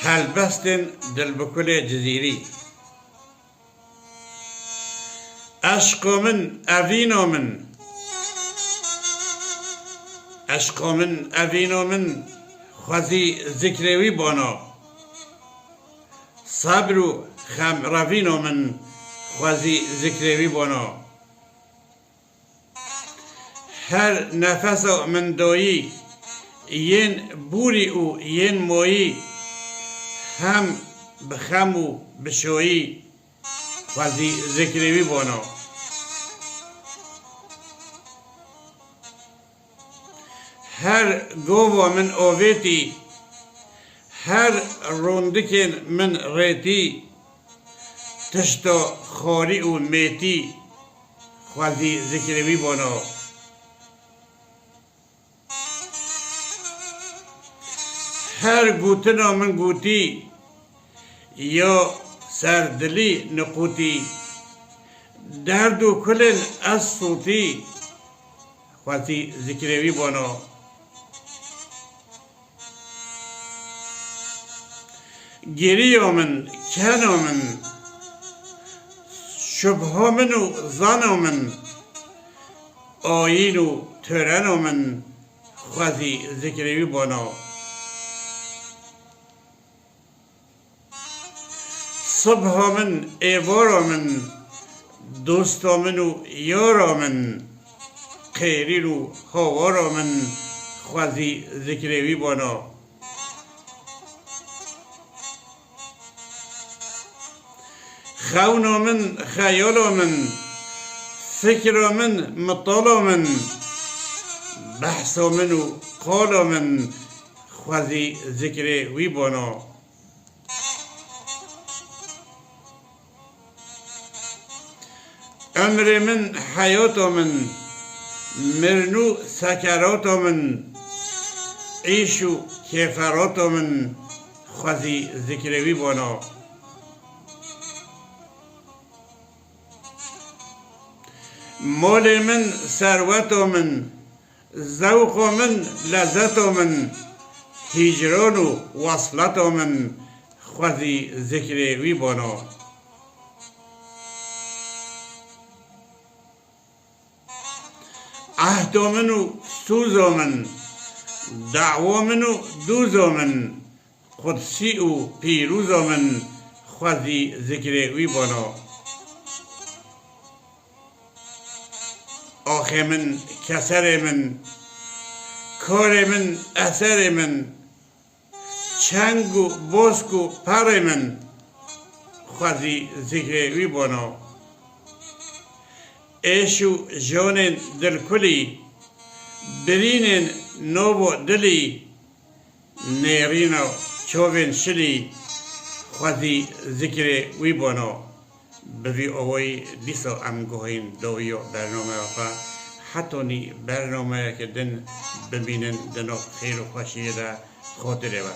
هلبستن دل بکل جزیری عشق من اوینا من عشق من اوینا من خوزی ذکروی بانا صبر و خم روینا من خوزی ذکروی بانا هر نفس من دایی ین بوری و ین مایی هم بخم و بشویی خوزی ذکروی بانا هر گووا من آویتی هر روندکن من ریتی تشتا خاری و میتی خوزی ذکروی بانا هر گوتنا من گوتی یا سردلی نقوتی درد و کلن از صوتی خوزی ذکروی بانا گریه من کنا من شبه من و زن من آیین و ترن من خوزی ذکروی بانا صبح من ایوارا من دوستا من و یارا من خیرین و هوارا من خوزی ذکروی بانا خونا من خیالا من فکر من مطالا من بحثا من و قالا من خوزی ذکروی بانا عمر من حیات من مرنو سکرات من عیش و کیفرات من خوزی ذکروی بانا مال من ثروت من ذوق من لذت من هجران و وصلت من خوزی ذکروی بانا عهد من و سوز من دعوا من و دوز من قدسی و پیروز من خوزی ذکروی بانا آخ من کسر من کار من اثر من چنگ و بسک و پر من خوزی ذکروی بانا عیش و جان دل کلی برین نو دلی نیرین و چوبین شلی خوزی ذکروی بانا بوی آوای دیسا ام گوهین دوی برنامه آقا حتی نی برنامه که دن ببینن دنو خیر و خوشی را خاطره و